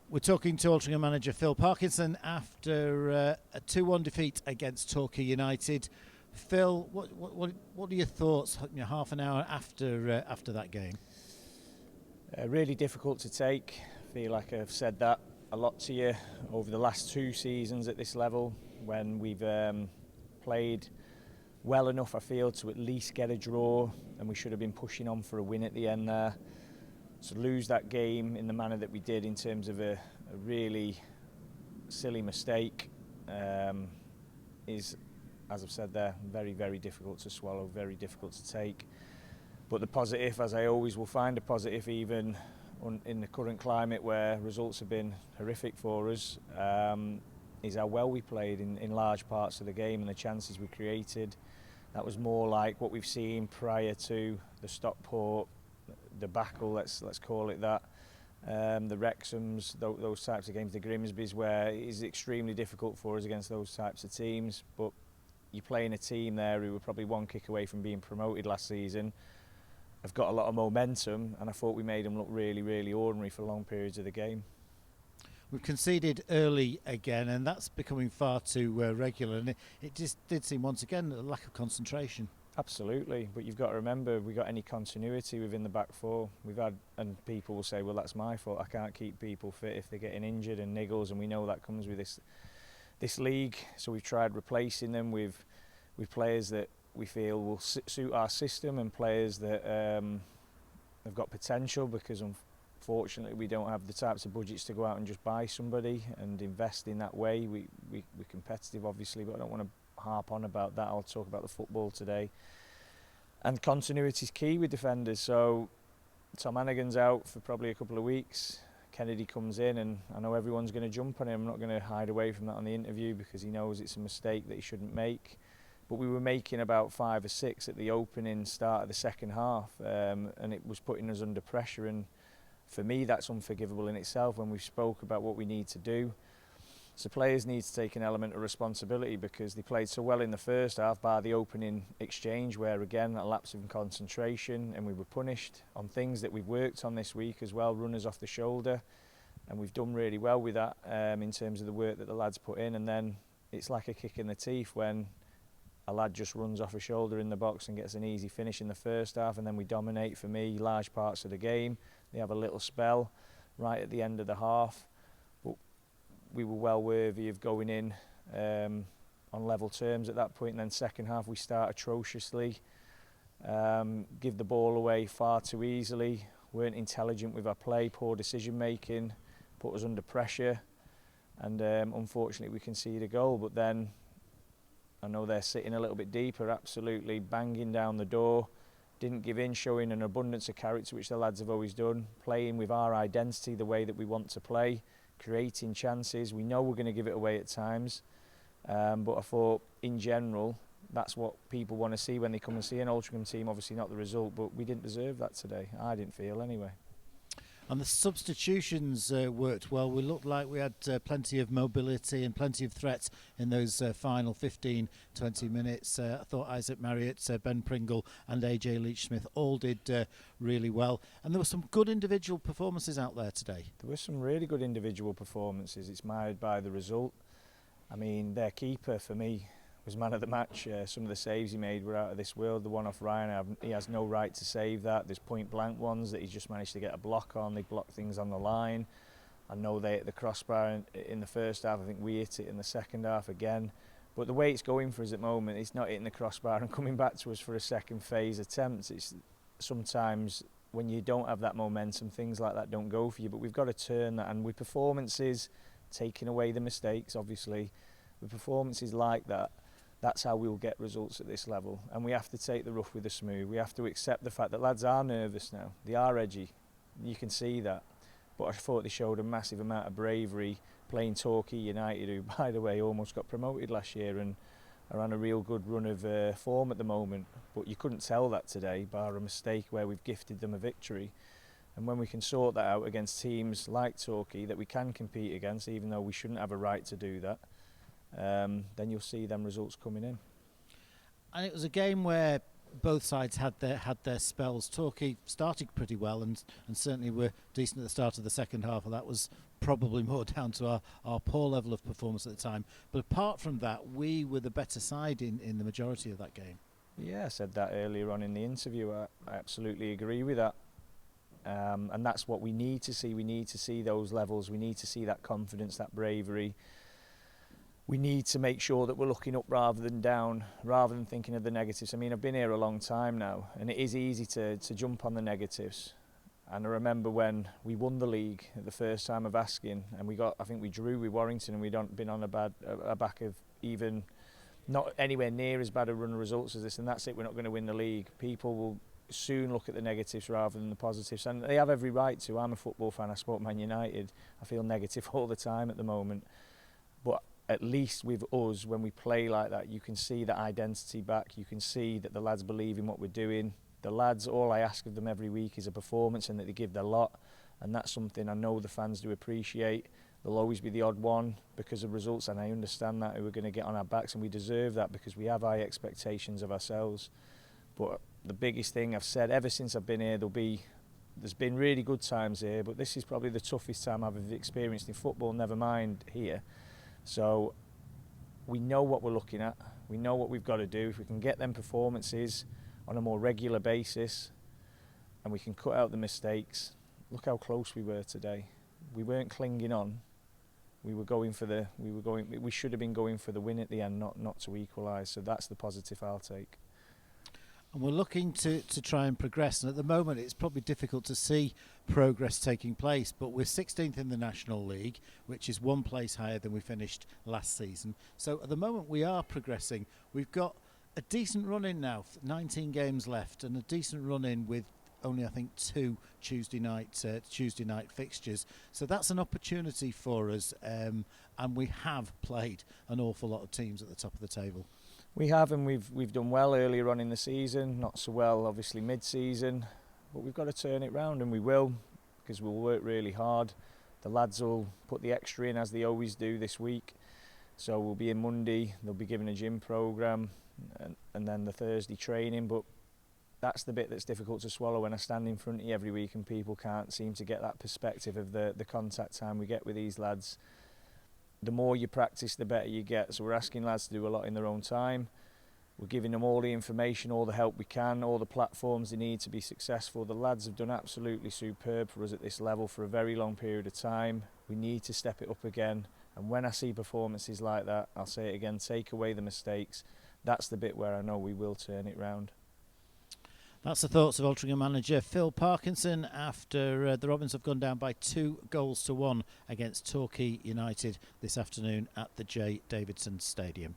We're talking to Altrincham Manager Phil Parkinson after a 2-1 defeat against Torquay United. Phil, what are your thoughts half an hour after that game? Really difficult to take. I feel like I've said that a lot to you over the last 2 seasons at this level, when we've played well enough, I feel, to at least get a draw, and we should have been pushing on for a win at the end there. To lose that game in the manner that we did, in terms of a really silly mistake, is, as I've said there, very, very difficult to swallow, very difficult to take. But the positive, as I always will find a positive, even in the current climate where results have been horrific for us, is how well we played in large parts of the game and the chances we created. That was more like what we've seen prior to the Stockport debacle, let's call it that. The Wrexhams, those types of games, the Grimsbys, where it is extremely difficult for us against those types of teams. But you're playing a team there who were probably 1 kick away from being promoted last season, have got a lot of momentum, and I thought we made them look really, really ordinary for long periods of the game. We've conceded early again, and that's becoming far too regular, and it just did seem once again a lack of concentration. Absolutely, but you've got to remember, we got any continuity within the back four. We've had, and people will say, well, that's my fault, I can't keep people fit if they're getting injured and niggles, and we know that comes with this league. So we've tried replacing them with players that we feel will suit our system, and players that have got potential, because unfortunately we don't have the types of budgets to go out and just buy somebody and invest in that way. We're competitive, obviously, but I don't want to harp on about that. I'll talk about the football today. And continuity is key with defenders. So Tom Hannigan's out for probably a couple of weeks. Kennedy comes in, and I know everyone's going to jump on him. I'm not going to hide away from that on the interview, because he knows it's a mistake that he shouldn't make. But we were making about 5 or 6 at the opening start of the second half, and it was putting us under pressure. And for me, that's unforgivable in itself when we spoke about what we need to do. So players need to take an element of responsibility, because they played so well in the first half, bar the opening exchange, where again a lapse in concentration, and we were punished on things that we've worked on this week as well, runners off the shoulder, and we've done really well with that in terms of the work that the lads put in. And then it's like a kick in the teeth when a lad just runs off a shoulder in the box and gets an easy finish in the first half, and then we dominate, for me, large parts of the game. They have a little spell right at the end of the half, but we were well worthy of going in on level terms at that point. And then second half we start atrociously, give the ball away far too easily, weren't intelligent with our play, poor decision making, put us under pressure, and unfortunately we conceded a goal. But then I know they're sitting a little bit deeper, absolutely banging down the door, didn't give in, showing an abundance of character, which the lads have always done, playing with our identity, the way that we want to play, creating chances. We know we're going to give it away at times, but I thought in general that's what people want to see when they come and see an Altrincham team. Obviously not the result, but we didn't deserve that today. I didn't feel anyway. And the substitutions worked well. We looked like we had plenty of mobility and plenty of threats in those final 15-20 minutes. I thought Isaac Marriott, Ben Pringle and AJ Leach-Smith all did really well. And there were some good individual performances out there today. There were some really good individual performances. It's marred by the result. I mean, their keeper, for me, was man of the match. Some of the saves he made were out of this world. The one off Ryan, he has no right to save that. There's point blank ones that he's just managed to get a block on. They block things on the line. I know they hit the crossbar in the first half. I think we hit it in the second half again. But the way it's going for us at the moment, it's not hitting the crossbar and coming back to us for a second phase attempt. It's sometimes when you don't have that momentum, things like that don't go for you. But we've got to turn that, and with performances, taking away the mistakes, obviously, with performances like that, that's how we'll get results at this level. And we have to take the rough with the smooth. We have to accept the fact that lads are nervous now. They are edgy. You can see that. But I thought they showed a massive amount of bravery playing Torquay United, who, by the way, almost got promoted last year and are on a real good run of form at the moment. But you couldn't tell that today, bar a mistake where we've gifted them a victory. And when we can sort that out against teams like Torquay that we can compete against, even though we shouldn't have a right to do that, then you'll see them results coming in. And it was a game where both sides had their spells. Torquay started pretty well and certainly were decent at the start of the second half, and that was probably more down to our poor level of performance at the time. But apart from that, we were the better side in the majority of that game. Yeah, I said that earlier on in the interview. I absolutely agree with that. And that's what we need to see. We need to see those levels. We need to see that confidence, that bravery. We need to make sure that we're looking up rather than down, rather than thinking of the negatives. I mean, I've been here a long time now, and it is easy to jump on the negatives. And I remember when we won the league at the first time of asking, and I think we drew with Warrington, and we'd been on a back of even not anywhere near as bad a run of results as this, and that's it, we're not going to win the league. People will soon look at the negatives rather than the positives, and they have every right to. I'm a football fan, I support Man United, I feel negative all the time at the moment, but at least with us, when we play like that, you can see that identity back, you can see that the lads believe in what we're doing. The lads, all I ask of them every week is a performance and that they give their lot, and that's something I know the fans do appreciate. There'll always be the odd one because of results, and I understand that, who are going to get on our backs, and we deserve that because we have high expectations of ourselves. But the biggest thing I've said ever since I've been here, there's been really good times here, but this is probably the toughest time I've ever experienced in football, never mind here. So we know what we're looking at, we know what we've got to do. If we can get them performances on a more regular basis and we can cut out the mistakes, look how close we were today. We weren't clinging on. We should have been going for the win at the end, not to equalise. So that's the positive I'll take. And we're looking to try and progress, and at the moment it's probably difficult to see progress taking place, but we're 16th in the National League, which is one place higher than we finished last season. So at the moment we are progressing. We've got a decent run in now, 19 games left, and a decent run in with only I think 2 Tuesday night fixtures. So that's an opportunity for us, and we have played an awful lot of teams at the top of the table. We have, and we've done well earlier on in the season, not so well obviously mid-season, but we've got to turn it round, and we will, because we'll work really hard. The lads will put the extra in as they always do this week, so we'll be in Monday, they'll be given a gym programme, and then the Thursday training. But that's the bit that's difficult to swallow when I stand in front of you every week and people can't seem to get that perspective of the contact time we get with these lads. The more you practice, the better you get. So we're asking lads to do a lot in their own time. We're giving them all the information, all the help we can, all the platforms they need to be successful. The lads have done absolutely superb for us at this level for a very long period of time. We need to step it up again. And when I see performances like that, I'll say it again, take away the mistakes. That's the bit where I know we will turn it round. That's the thoughts of Altrincham manager Phil Parkinson after the Robins have gone down by 2-1 against Torquay United this afternoon at the J. Davidson Stadium.